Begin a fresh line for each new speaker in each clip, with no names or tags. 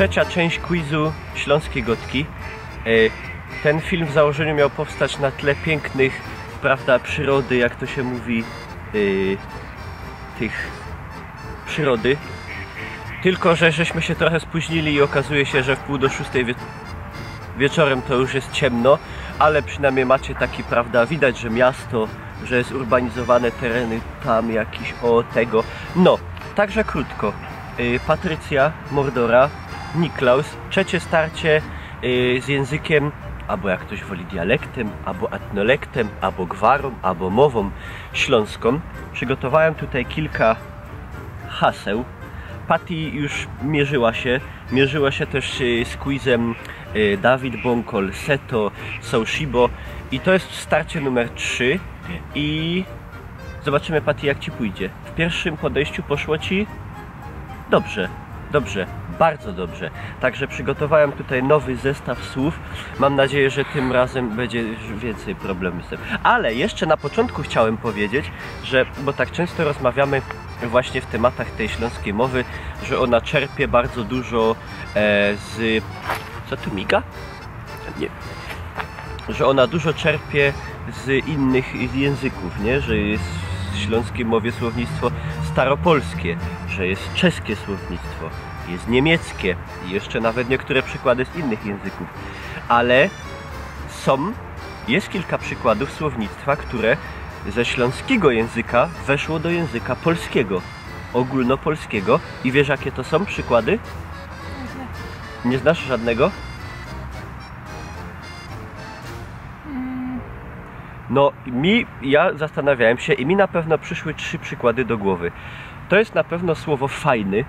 trzecia część quizu Śląskiej Gotki. Ten film w założeniu miał powstać na tle pięknych, prawda, przyrody, jak to się mówi, tych przyrody. Tylko że żeśmy się trochę spóźnili i okazuje się, że w 5:45 wieczorem to już jest ciemno, ale przynajmniej macie taki, prawda, widać, że miasto, że jest urbanizowane tereny, tam jakiś tego. No, także krótko. Patrycja, Mordora, Niklaus, trzecie starcie z językiem, albo jak ktoś woli dialektem, albo etnolektem, albo gwarą, albo mową śląską. Przygotowałem tutaj kilka haseł. Patty już mierzyła się też z quizem Dawid Bąkol, Seto, Soushibo i to jest starcie numer 3 i zobaczymy, Patty, jak ci pójdzie. W pierwszym podejściu poszło ci dobrze, bardzo dobrze. Także przygotowałem tutaj nowy zestaw słów. Mam nadzieję, że tym razem będzie więcej problemów z tym. Ale jeszcze na początku chciałem powiedzieć, że, bo tak często rozmawiamy właśnie w tematach tej śląskiej mowy, że ona czerpie bardzo dużo z... Co tu miga? Nie. Że ona dużo czerpie z innych języków, nie? Że jest w śląskiej mowie słownictwo staropolskie, że jest czeskie słownictwo, jest niemieckie i jeszcze nawet niektóre przykłady z innych języków. Ale jest kilka przykładów słownictwa, które ze śląskiego języka weszło do języka polskiego, ogólnopolskiego. I wiesz, jakie to są przykłady? Nie znasz żadnego? No, ja zastanawiałem się i mi na pewno przyszły 3 przykłady do głowy. To jest na pewno słowo fajny.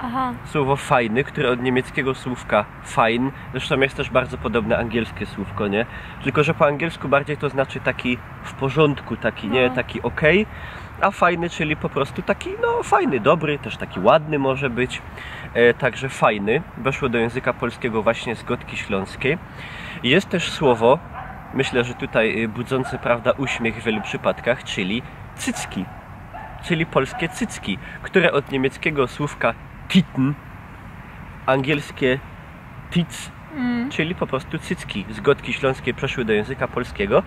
Aha. Słowo
fajny, które od niemieckiego słówka fein, zresztą jest też bardzo podobne angielskie słówko, nie? Tylko że po angielsku bardziej to znaczy taki w porządku, taki, nie? Taki okej, a fajny, czyli po prostu taki, no fajny, dobry, też taki ładny może być. Także fajny, weszło do języka polskiego właśnie z Gotki Śląskiej. Jest też słowo, myślę, że tutaj budzące, prawda, uśmiech w wielu przypadkach, czyli cycki, czyli polskie cycki, które od niemieckiego słówka titten, angielskie tits, czyli po prostu cycki z Gotki Śląskiej przeszły do języka polskiego.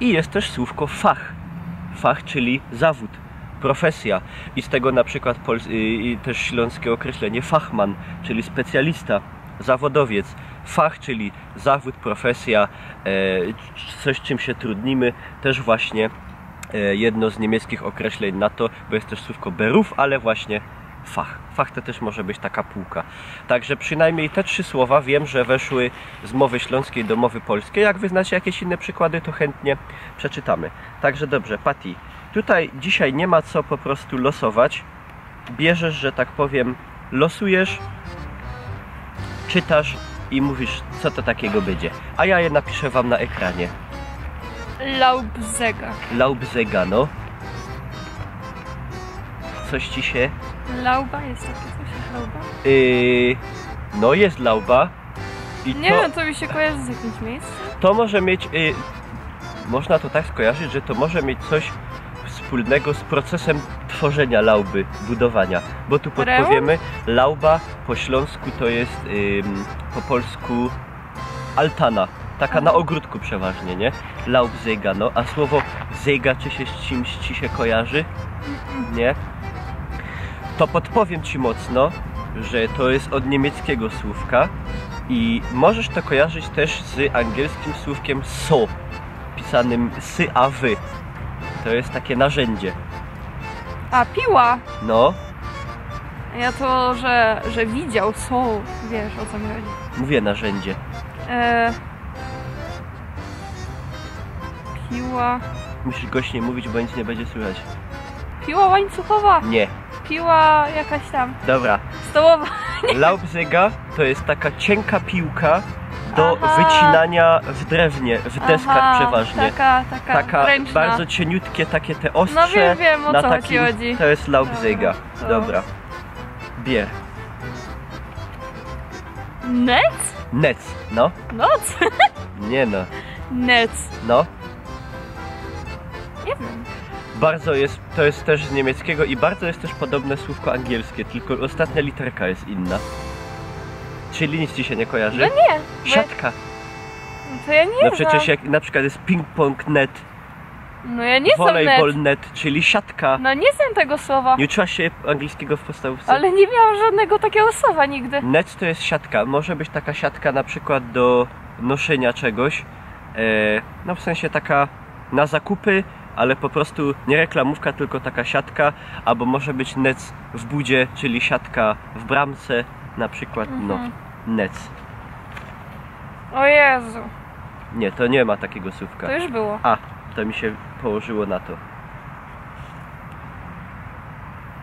I jest też słówko fach, czyli zawód, profesja, i z tego na przykład też śląskie określenie fachman, czyli specjalista, zawodowiec. Fach, czyli zawód, profesja, coś, czym się trudnimy, też właśnie jedno z niemieckich określeń na to, bo jest też słówko beruf, ale właśnie fach. Fach to też może być taka półka. Także przynajmniej te 3 słowa wiem, że weszły z mowy śląskiej do mowy polskiej. Jak wy znacie jakieś inne przykłady, to chętnie przeczytamy. Także dobrze, Patty, tutaj dzisiaj nie ma co po prostu losować. Bierzesz, że tak powiem, losujesz, czytasz i mówisz, co to takiego będzie. A ja je napiszę wam na ekranie.
Laubzega.
Laubzega, no. Coś ci się...
Lauba? Jest takie coś? Lauba?
No jest lauba. I
nie wiem, to mi się kojarzy z jakimś miejscem.
To może mieć... można to tak skojarzyć, że to może mieć coś wspólnego z procesem tworzenia lauby, budowania. Bo tu podpowiemy, lauba po śląsku to jest po polsku altana. Taka na ogródku przeważnie, nie? Laubzega, no. A słowo zega, czy się z czymś ci się kojarzy? Nie? To podpowiem ci mocno, że to jest od niemieckiego słówka i możesz to kojarzyć też z angielskim słówkiem saw, pisanym sy-a-wy. To jest takie narzędzie.
A, piła!
No.
Ja to, że widział, są, wiesz, o co mi chodzi.
Mówię narzędzie.
Piła...
Musisz głośniej mówić, bo nic nie będzie słychać.
Piła łańcuchowa?
Nie.
Piła jakaś tam.
Dobra.
Stołowa.
Laubzega to jest taka cienka piłka do wycinania w drewnie, w deskach przeważnie. Taka
ręczna.
Bardzo cieniutkie, takie te ostrze.
No wiem, o co chodzi.
To jest laubzega. Dobra. Bier.
Nec?
Nec, no.
Noc?
Nie no.
Nec.
No.
Nie wiem.
Bardzo jest, to jest też z niemieckiego i bardzo jest też podobne słówko angielskie, tylko ostatnia literka jest inna. Czyli nic ci się nie kojarzy?
No nie.
Siatka.
No to ja nie
No
znam.
przecież jak na przykład jest ping-pong net,
No ja nie znam
volleyball
net.
net, czyli siatka.
No nie znam tego słowa.
Nie uczyłaś się angielskiego w podstawówce?
Ale nie miałam żadnego takiego słowa nigdy.
Net to jest siatka. Może być taka siatka na przykład do noszenia czegoś. No w sensie taka na zakupy, ale po prostu nie reklamówka, tylko taka siatka. Albo może być nec w budzie, czyli siatka w bramce. Na przykład, no, nec.
O Jezu.
Nie, to nie ma takiego słówka.
To już było.
A, to mi się położyło na to.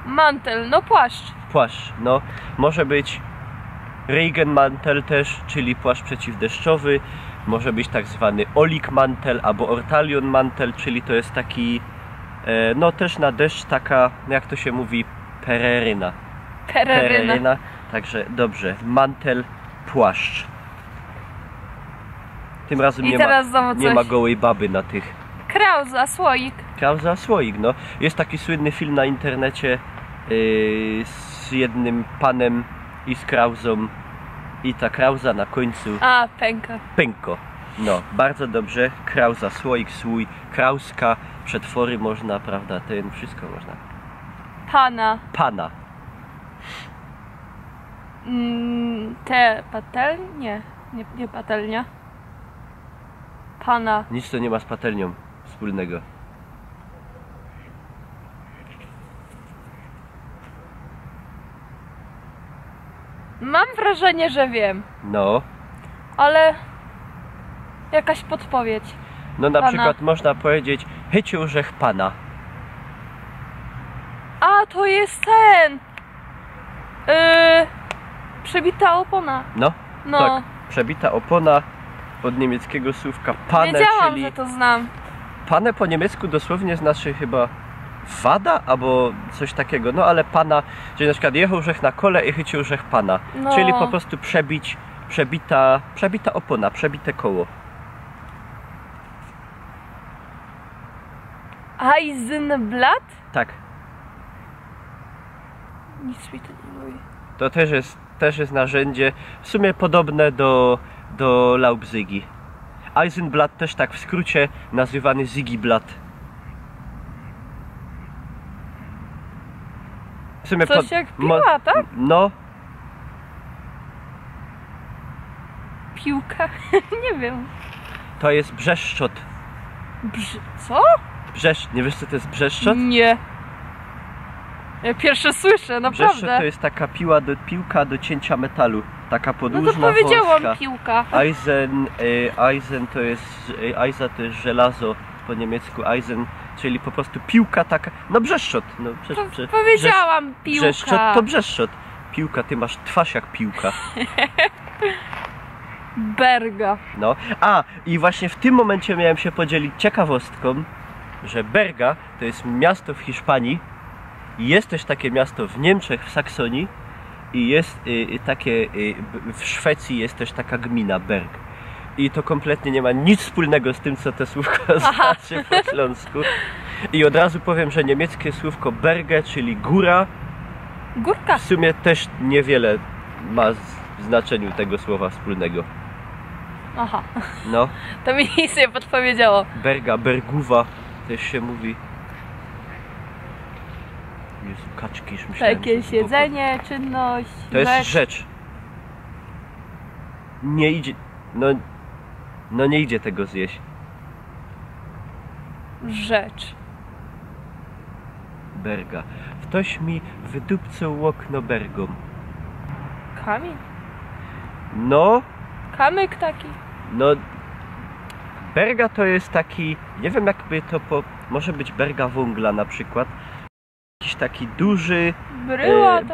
Mantel, no płaszcz.
Płaszcz, no. Może być Regenmantel też, czyli płaszcz przeciwdeszczowy. Może być tak zwany Olikmantel albo Ortalionmantel, czyli to jest taki, no też na deszcz taka, jak to się mówi, pereryna.
Pereryna.
Także dobrze, mantel, płaszcz. Tym razem
I
nie
teraz znowu
nie ma
coś.
gołej baby na tych.
Krauza, słoik.
Krauza, słoik, no. Jest taki słynny film na internecie z jednym panem i z Krauzą. I ta Krauza na końcu
A, pęka.
pęko. No, bardzo dobrze. Krauza, słoik, słój, krauska, przetwory można, prawda, ten, wszystko można.
Pana.
Pana.
Te patelnie? Nie patelnia. Pana.
Nic to nie ma z patelnią wspólnego.
Mam wrażenie, że wiem,
No.
ale jakaś podpowiedź.
No na
Pana.
przykład można powiedzieć hyciużech pana.
A, to jest ten! Przebita opona.
No,
No.
tak. Przebita opona od niemieckiego słówka pane,
Wiedziałam,
czyli
że to znam.
pane po niemiecku dosłownie znaczy chyba wada albo coś takiego. No ale pana, czyli na przykład jechałżech na kole i chyciużech pana.
No.
Czyli po prostu przebita opona, przebite koło.
Eisenblatt?
Tak.
Nic mi to nie mówi.
To też jest narzędzie w sumie podobne do Laubzygi. Eisenblatt też tak w skrócie nazywany Zigiblatt. W sumie
Coś jak piła, tak?
No,
Piłka? Nie wiem.
to jest brzeszczot.
Co?
Nie wiesz co to jest brzeszczot?
Nie. Ja pierwsze słyszę,
Brzeszczot
naprawdę.
to jest taka piłka do cięcia metalu. Taka
No
podłużna,
to powiedziałam
wąska.
piłka.
Eisen to jest, Eisa to jest żelazo po niemiecku, Eisen, czyli po prostu piłka taka, no brzeszczot. No,
Powiedziałam piłka.
Brzeszczot to brzeszczot. Piłka, ty masz twarz jak piłka.
Berga.
No, a i właśnie w tym momencie miałem się podzielić ciekawostką, że Berga to jest miasto w Hiszpanii, jest też takie miasto w Niemczech, w Saksonii i jest takie, w Szwecji jest też taka gmina Berg. I to kompletnie nie ma nic wspólnego z tym, co to słówko znaczy po śląsku. I od razu powiem, że niemieckie słówko Berge, czyli góra,
Górka.
w sumie też niewiele ma w znaczeniu tego słowa wspólnego.
Aha.
No,
To mi nic nie podpowiedziało.
Berga, Berguwa też się mówi. Jezu, kaczki już myślałem.
Takie
że z boku.
siedzenie, czynność.
To jest
rzecz.
rzecz. Nie idzie, no nie idzie tego zjeść.
Rzecz.
Berga. Ktoś mi wydupcał okno bergą.
Kamień?
No,
Kamyk taki?
no. Berga to jest taki, nie wiem jakby to może być berga węgla na przykład. Jakiś taki duży,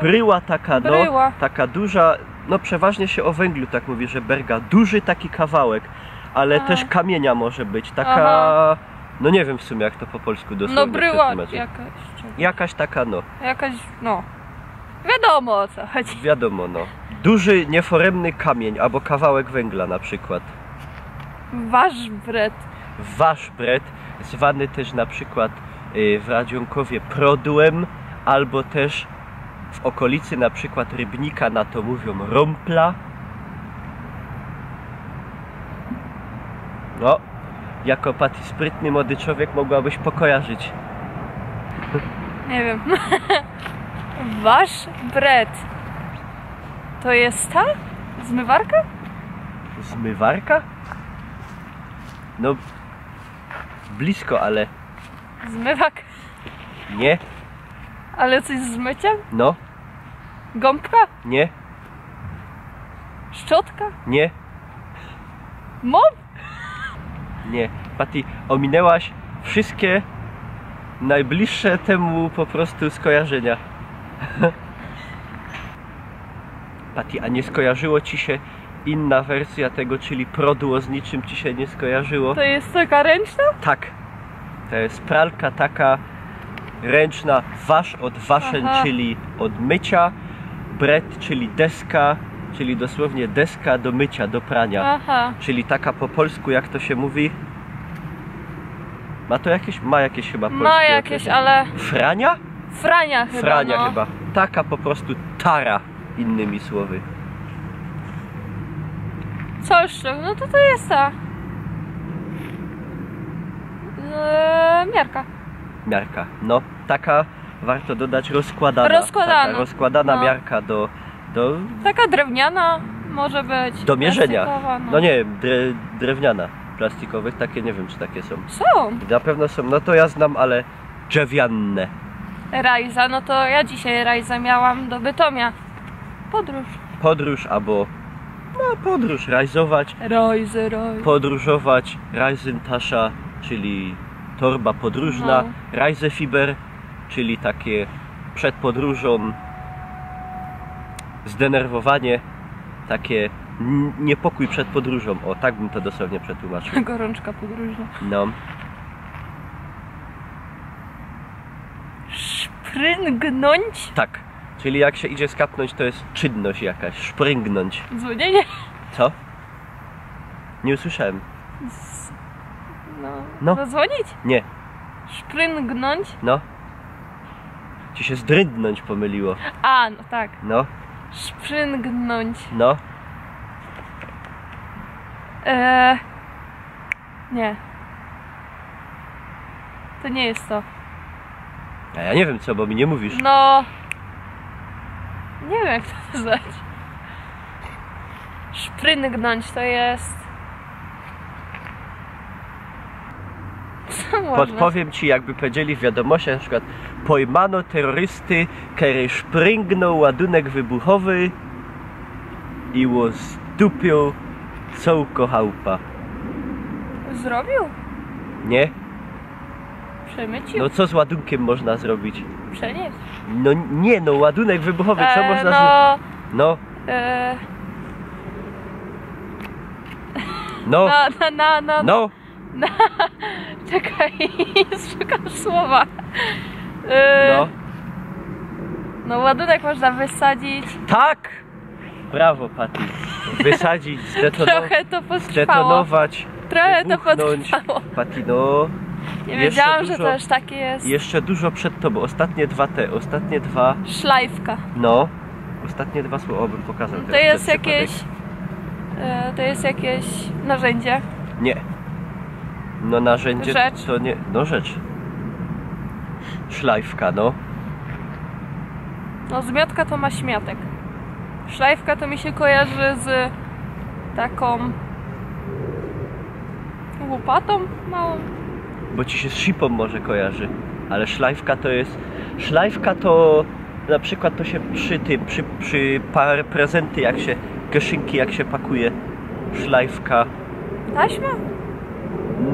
Bryła
taka,
Bryła.
no, taka duża, no przeważnie się o węglu tak mówi, że berga, duży taki kawałek, ale też kamienia może być, taka,
Aha.
no nie wiem w sumie jak to po polsku dosłownie
No bryła
przetłumaczyć.
jakaś.
Jakaś taka, no,
Jakaś, no. Wiadomo o co chodzi.
wiadomo, no. Duży, nieforemny kamień, albo kawałek węgla na przykład.
Waszbret.
Waszbret, zwany też na przykład w Radzionkowie prodłem, albo też w okolicy na przykład Rybnika na to mówią rompla, No, jako Patty sprytny młody człowiek mogłabyś pokojarzyć.
Nie wiem. Wash bread. To jest ta? Zmywarka?
Zmywarka? No, blisko, ale
Zmywak.
nie,
Ale coś z myciem?
no,
Gąbka?
nie,
Szczotka?
nie,
Mop?
nie. Patty, ominęłaś wszystkie najbliższe temu po prostu skojarzenia. Patty, a nie skojarzyło ci się inna wersja tego, czyli prodło, z niczym ci się nie skojarzyło?
To jest taka ręczna?
Tak. To jest pralka taka ręczna, wasz od waszeń,
Aha.
czyli od mycia, bread, czyli deska, czyli dosłownie deska do mycia, do prania.
Aha.
Czyli taka po polsku, jak to się mówi? Ma jakieś chyba polskie
Ma jakieś,
określenie.
ale...
Frania?
Frania chyba,
Frania
no.
chyba. Taka po prostu tara, innymi słowy.
Co jeszcze? No to jest ta... miarka.
Miarka. No, taka, warto dodać, rozkładana.
Rozkładana.
Taka rozkładana
No.
miarka do
Taka drewniana może być.
do mierzenia.
plastikowa,
No nie wiem, drewniana. Plastikowych, takie nie wiem, czy takie są.
Są.
Na pewno są, no to ja znam, ale drzewianne.
Rajza, no to ja dzisiaj Rajza miałam do Bytomia. Podróż.
Podróż albo, no podróż, rajzować,
Rajzy.
podróżować, Reisentascha, czyli torba podróżna,
No.
Reisefiber, czyli takie przed podróżą zdenerwowanie, takie niepokój przed podróżą. O, tak bym to dosłownie przetłumaczył.
Gorączka podróżna.
No,
Szpryngnąć?
tak. Czyli jak się idzie skapnąć, to jest czynność jakaś, szpryngnąć.
Dzwonienie?
Co? Nie usłyszałem.
No.
No.
Zadzwonić?
Nie,
Szpryngnąć?
no. Ci się zdrędnąć pomyliło.
A, no tak.
No,
Szpryngnąć.
no.
Nie. To nie jest to.
A ja nie wiem co, bo mi nie mówisz.
No. Nie wiem jak to nazwać. Szpryngnąć to jest... Co można?
Podpowiem ci, jakby powiedzieli w wiadomościach, na przykład pojmano terrorysty, który szpryngnął ładunek wybuchowy i zdupił cołko chałupa.
Zrobił?
Nie?
Przemycił?
No co z ładunkiem można zrobić?
Przenieść?
No nie, no ładunek wybuchowy, co można zrobić?
no...
No,
No...
no, no,
Czekaj, szukam słowa.
no.
No ładunek można wysadzić.
Tak! Brawo, Patty. Wysadzić,
Trochę to potrwało.
zdetonować,
Trochę to
wybuchnąć.
potrwało.
Patty, no...
Nie
jeszcze
wiedziałam, że
dużo-
to aż takie jest.
Jeszcze dużo przed tobą. Ostatnie dwa...
Szlajfka.
No. Ostatnie dwa słowa, o, bym pokazał.
To
teraz
jest
przez przypadek.
jakieś... To jest jakieś narzędzie.
Nie. No narzędzie
Rzecz.
to nie... No rzecz. Szlajfka, no.
No zmiotka to ma śmiatek. Szlajfka to mi się kojarzy z taką łopatą małą.
Bo ci się z shipą może kojarzy. Ale szlajfka to jest... Szlajfka to... Na przykład to się przy prezenty, jak się... Kieszynki jak się pakuje. Szlajfka.
Taśma?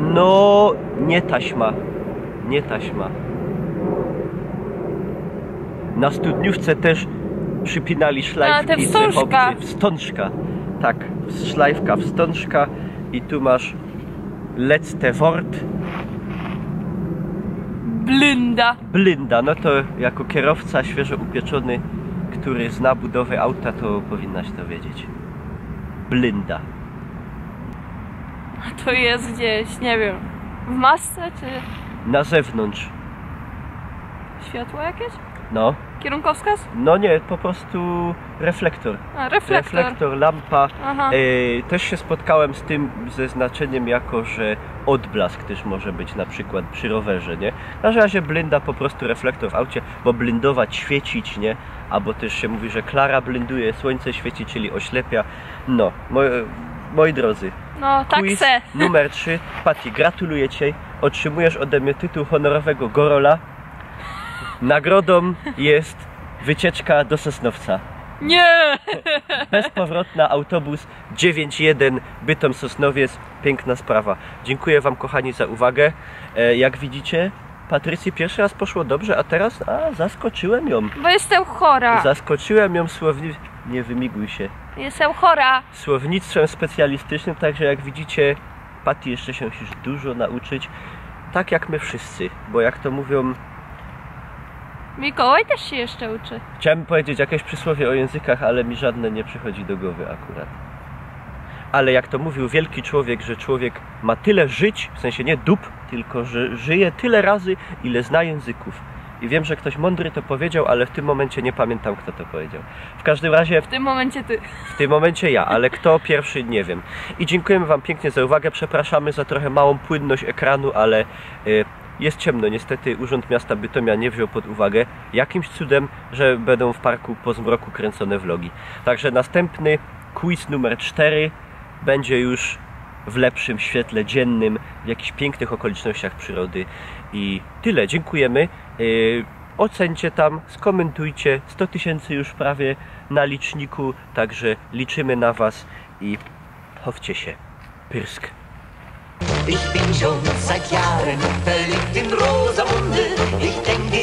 No... Nie taśma. Nie taśma. Na studniówce też przypinali szlajfki.
A, te wstążka.
chłopcy. Wstążka. Tak, szlajfka, wstążka. I tu masz letzte Wort.
Blinda.
Blinda. No to jako kierowca świeżo upieczony, który zna budowę auta, to powinnaś to wiedzieć. Blinda.
To jest gdzieś, nie wiem, w masce czy
Na zewnątrz.
światło jakieś?
No.
Kierunkowskaz?
No nie, po prostu reflektor.
A, reflektor.
Lampa.
Aha.
Też się spotkałem z tym ze znaczeniem jako, że odblask też może być na przykład przy rowerze, nie? Na razie blinda po prostu reflektor w aucie, bo blindować, świecić, nie? Albo też się mówi, że klara blinduje, słońce świeci, czyli oślepia. No, moi drodzy,
No, tak
quiz
se.
numer 3. Patty, gratuluję Ci. Otrzymujesz ode mnie tytuł honorowego Gorola. Nagrodą jest wycieczka do Sosnowca.
Nie!
Bezpowrotna, autobus 9.1 Bytom-Sosnowiec. Piękna sprawa. Dziękuję Wam, kochani, za uwagę. Jak widzicie, Patrycji pierwszy raz poszło dobrze, a teraz zaskoczyłem ją.
Bo jestem chora.
Zaskoczyłem ją nie wymiguj się.
Jestem chora.
Słownictwem specjalistycznym, także jak widzicie, Patty jeszcze się musisz dużo nauczyć. Tak jak my wszyscy, bo jak to mówią,
Mikołaj też się jeszcze uczy.
chciałem powiedzieć jakieś przysłowie o językach, ale mi żadne nie przychodzi do głowy akurat. Ale jak to mówił wielki człowiek, że człowiek ma tyle żyć, w sensie nie dup, tylko że żyje tyle razy, ile zna języków. I wiem, że ktoś mądry to powiedział, ale w tym momencie nie pamiętam, kto to powiedział. W każdym razie
W tym momencie ty.
w tym momencie ja, ale kto pierwszy, nie wiem. I dziękujemy Wam pięknie za uwagę. Przepraszamy za trochę małą płynność ekranu, ale jest ciemno. Niestety Urząd Miasta Bytomia nie wziął pod uwagę jakimś cudem, że będą w parku po zmroku kręcone vlogi. Także następny quiz numer 4 będzie już w lepszym świetle dziennym, w jakichś pięknych okolicznościach przyrody. I tyle. Dziękujemy. Ocencie tam, skomentujcie. 100 000 już prawie na liczniku, także liczymy na Was i chowcie się. Pyrsk.
Ich bin schon seit Jahren verliebt in Rosamunde. Ich denke